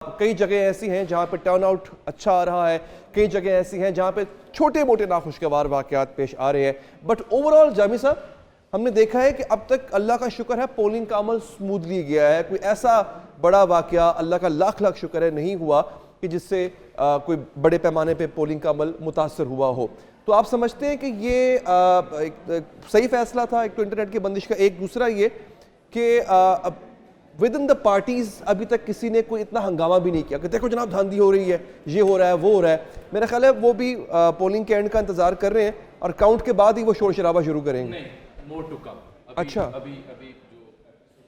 کئی جگہ ایسی ہیں جہاں پہ ٹرن آؤٹ اچھا آ رہا ہے، کئی جگہ ایسی ہیں جہاں پہ چھوٹے موٹے ناخوشگوار واقعات پیش آ رہے ہیں، بٹ اوورآل جامی صاحب ہم نے دیکھا ہے کہ اب تک اللہ کا شکر ہے پولنگ کا عمل سموتھلی گیا ہے، کوئی ایسا بڑا واقعہ اللہ کا لاکھ لاکھ شکر ہے نہیں ہوا کہ جس سے کوئی بڑے پیمانے پہ پولنگ کا عمل متاثر ہوا ہو۔ تو آپ سمجھتے ہیں کہ یہ صحیح فیصلہ تھا ایک تو انٹرنیٹ کی بندش کا، ایک دوسرا یہ کہ ودن دا پارٹیز ابھی تک کسی نے کوئی اتنا ہنگامہ بھی نہیں کیا کہ دیکھو جناب دھاندلی ہو رہی ہے، یہ ہو رہا ہے وہ ہو رہا ہے، میرا خیال ہے وہ بھی پولنگ کے اینڈ کا انتظار کر رہے ہیں اور کاؤنٹ کے بعد ہی وہ شور شرابہ شروع کریں گے۔ More to come. اچھا ابھی جو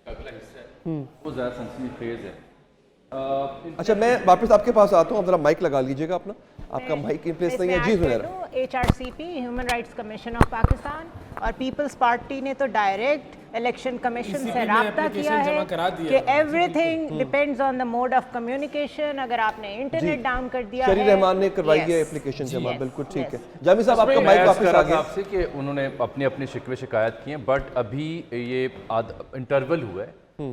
اگلا حصہ ہے وہ زیادہ سنسنی خیز ہے۔ اچھا میں واپس آپ کے پاس آتا ہوں، آپ ذرا مائک لگا لیجئے گا اپنا، آپ کا مائک ان پلیس نہیں ہے۔ جی Zunaira. HRCP human rights commission of Pakistan اور پیپلز پارٹی نے تو ڈائریکٹ الیکشن کمیشن سے رابطہ کیا ہے کہ everything depends on the mode of communication. اگر آپ نے انٹرنیٹ ڈاؤن کر دیا ہے، شری رحمان نے کروائی ہے اپلیکیشن جمع، بالکل ٹھیک ہے۔ جامی صاحب آپ کا مائک واپس آ گیا۔ آپ سے کہ انہوں نے اپنی شکوے شکایت کی ہیں، بٹ ابھی یہ انٹرول ہوا ہے۔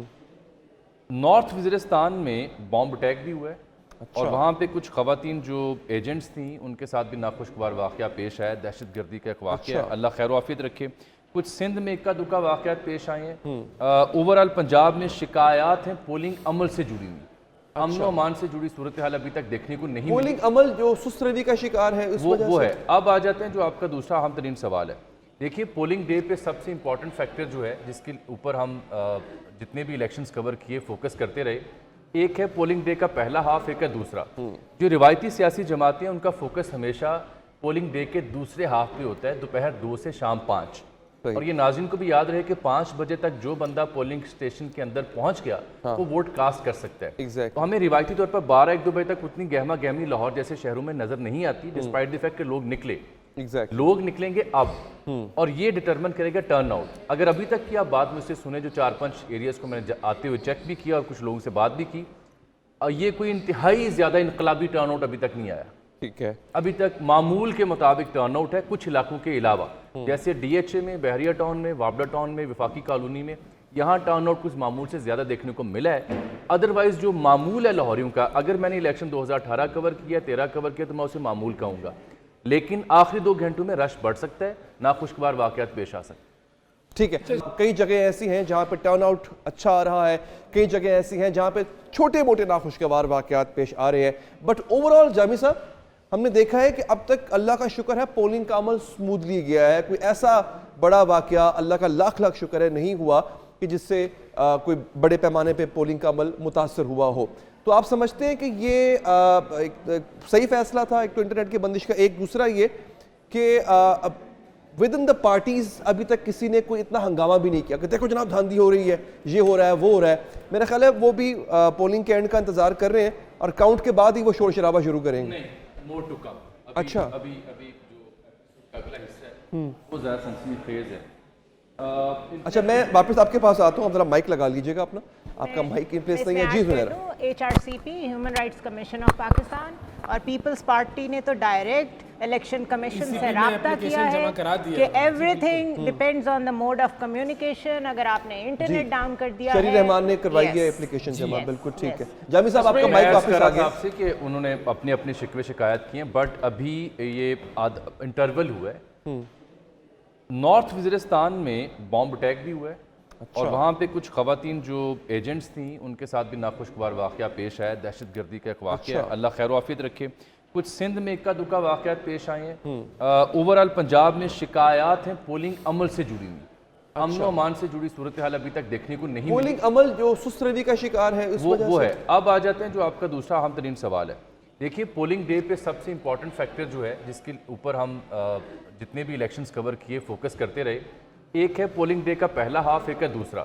نارتھ وزیرستان میں بامب اٹیک بھی ہوا ہے اور وہاں پہ کچھ خواتین جو ایجنٹس تھیں ان کے ساتھ بھی ناخوشگوار واقعہ پیش آیا، دہشت گردی کا ایک واقعہ، اللہ خیر و عافیت رکھے۔ کچھ سندھ میں اکا دکا واقعات پیش آئے ہیں۔ اوورال پنجاب میں شکایات ہیں پولنگ عمل سے جڑی ہوئی، امن و امان سے جڑی صورتحال ابھی تک دیکھنے کو نہیں ملی۔ پولنگ عمل جو سست روی کا شکار ہے اس وجہ سے وہ ہے۔ اب آ جاتے ہیں جو آپ کا دوسرا اہم ترین سوال ہے۔ دیکھیے پولنگ ڈے پہ سب سے امپورٹنٹ فیکٹر جو ہے جس کے اوپر ہم جتنے بھی الیکشنز کور کیے فوکس کرتے رہے، ایک ہے پولنگ ڈے کا پہلا ہاف، ایک ہے دوسرا۔ جو روایتی سیاسی جماعتیں ہیں ان کا فوکس ہمیشہ پولنگ ڈے کے دوسرے ہاف پہ ہوتا ہے، دوپہر 2 سے شام 5۔ اور یہ ناظرین کو بھی یاد رہے کہ 5 بجے تک جو بندہ پولنگ سٹیشن کے اندر پہنچ گیا وہ ووٹ کاسٹ کر سکتا ہے۔ تو ہمیں روایتی طور پر 12-1-2 بجے تک اتنی گہما گہمی لاہور جیسے شہروں میں نظر نہیں آتی، ڈسپائٹ دی فیکٹ کہ لوگ نکلے۔ لوگ نکلیں گے اب، اور یہ ڈٹرمن کرے گا ٹرن آؤٹ۔ اگر ابھی تک کی آپ بات مجھ سے سنیں، جو 4-5 ایریاز کو میں نے آتے ہوئے چیک بھی کیا اور کچھ لوگوں سے بات بھی کی، یہ کوئی انتہائی زیادہ انقلابی ٹرن آؤٹ ابھی تک نہیں آیا۔ ٹھیک ہے، ابھی تک معمول کے مطابق ٹرن آؤٹ ہے کچھ علاقوں کے علاوہ، جیسے DHA میں، بحریہ ٹاؤن میں، وابڈا ٹاؤن میں، وفاقی کالونی میں، یہاں ٹرن آؤٹ کچھ معمول سے زیادہ دیکھنے کو ملا ہے۔ ادروائز جو معمول ہے لاہوریوں کا، اگر میں نے الیکشن 2018 کور کیا، 13 کور کیا، تو میں اسے معمول کہوں گا، لیکن آخری 2 گھنٹوں میں رش بڑھ سکتا ہے، ناخوشگوار واقعات پیش آ سکتے ہیں۔ ٹھیک ہے۔ کئی جگہ ایسی ہیں جہاں پہ ٹرن آؤٹ اچھا آ رہا ہے، کئی جگہ ایسی ہیں جہاں پہ چھوٹے موٹے ناخوشگوار واقعات پیش آ رہے ہیں، بٹ اوورآل جامی صاحب ہم نے دیکھا ہے کہ اب تک اللہ کا شکر ہے پولنگ کا عمل سموتھلی گیا ہے، کوئی ایسا بڑا واقعہ اللہ کا لاکھ لاکھ شکر ہے نہیں ہوا کہ جس سے کوئی بڑے پیمانے پہ پولنگ کا عمل متاثر ہوا ہو۔ تو آپ سمجھتے ہیں کہ یہ صحیح فیصلہ تھا ایک تو انٹرنیٹ کی بندش کا، ایک دوسرا یہ کہ ودن دا پارٹیز ابھی تک کسی نے کوئی اتنا ہنگامہ بھی نہیں کیا کہ دیکھو جناب دھاندلی ہو رہی ہے، یہ ہو رہا ہے وہ ہو رہا ہے، میرا خیال ہے وہ بھی پولنگ کے اینڈ کا انتظار کر رہے ہیں اور کاؤنٹ کے بعد ہی وہ شور شرابہ شروع کریں گے۔ More to come. اچھا ابھی جو اگلا حصہ ہے وہ زیادہ سنسنی خیز ہے۔ اچھا میں واپس آپ کے پاس آتا ہوں، آپ ذرا مائک لگا لیجئے گا اپنا، آپ کا مائک ان پلیس نہیں ہے۔ جی Zunaira. HRCP human rights commission of Pakistan اور پیپلز پارٹی نے تو ڈائریکٹ الیکشن کمیشن سے رابطہ کیا ہے کہ everything depends on the mode of communication. اگر آپ نے انٹرنیٹ ڈاؤن کر دیا ہے، شری رحمان نے کروائی ہے اپلیکیشن جمع، بالکل ٹھیک ہے۔ جامی صاحب آپ کا مائک واپس آ گیا۔ آپ سے کہ انہوں نے اپنی شکوے شکایت کی ہیں، بٹ ابھی یہ انٹرول ہوا ہے۔ نارتھ وزیرستان میں بامب اٹیک بھی ہوا ہے اور وہاں پہ کچھ خواتین جو ایجنٹس تھیں ان کے ساتھ بھی ناخوشگوار واقعہ پیش آیا، دہشت گردی کا ایک واقعہ، اللہ خیر و عافیت رکھے۔ کچھ سندھ میں اکا دکا واقعات پیش آئے ہیں۔ اوورال پنجاب میں شکایات ہیں پولنگ عمل سے جڑی ہوئی، امن و امان سے جڑی صورتحال ابھی تک دیکھنے کو نہیں ملی۔ پولنگ عمل جو سست روی کا شکار ہے اس وجہ سے وہ ہے۔ اب آ جاتے ہیں جو آپ کا دوسرا اہم ترین سوال ہے۔ دیکھیے پولنگ ڈے پہ سب سے امپورٹنٹ فیکٹر جو ہے جس کے اوپر ہم جتنے بھی الیکشنز کور کیے فوکس کرتے رہے، ایک ہے پولنگ ڈے کا پہلا ہاف، ایک ہے دوسرا۔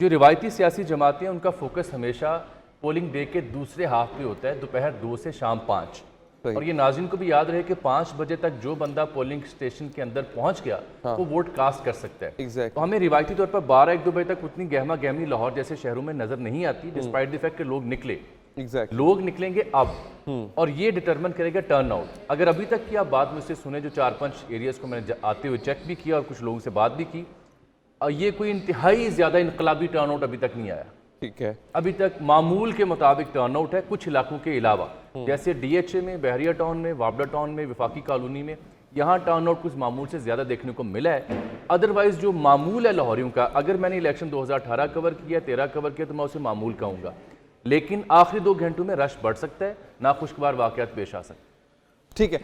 جو روایتی سیاسی جماعتیں ہیں ان کا فوکس ہمیشہ پولنگ ڈے کے دوسرے ہاف پہ ہوتا ہے، دوپہر 2 سے شام 5۔ اور یہ ناظرین کو بھی یاد رہے کہ 5 بجے تک جو بندہ پولنگ سٹیشن کے اندر پہنچ گیا وہ ووٹ کاسٹ کر سکتا ہے۔ تو ہمیں روایتی طور پر 12-1-2 بجے تک اتنی گہما گہمی لاہور جیسے شہروں میں نظر نہیں آتی، ڈسپائٹ دی فیکٹ کہ لوگ نکلے۔ لوگ نکلیں گے اب، اور یہ ڈٹرمن کرے گا ٹرن آؤٹ۔ اگر ابھی تک کی آپ بات مجھ سے سنیں، جو 4-5 ایریاز کو میں نے آتے ہوئے چیک بھی کیا اور کچھ لوگوں سے بات بھی کی، یہ کوئی انتہائی زیادہ انقلابی ٹرن آؤٹ ابھی تک نہیں آیا۔ ٹھیک ہے. ابھی تک معمول کے مطابق ٹرن آؤٹ ہے کچھ علاقوں کے علاوہ, جیسے ڈی ایچ اے میں, بحریہ ٹاؤن میں, وابڈا ٹاؤن میں, وفاقی کالونی میں, یہاں ٹرن آؤٹ کچھ معمول سے زیادہ دیکھنے کو ملا ہے. ادروائز جو معمول ہے لاہوریوں کا, اگر میں نے الیکشن 2018 کور کیا, 13 کور کیا, تو میں اسے معمول کہوں گا, لیکن آخری 2 گھنٹوں میں رش بڑھ سکتا ہے, ناخوشگوار واقعات پیش آ سکتے ہیں. ٹھیک ہے.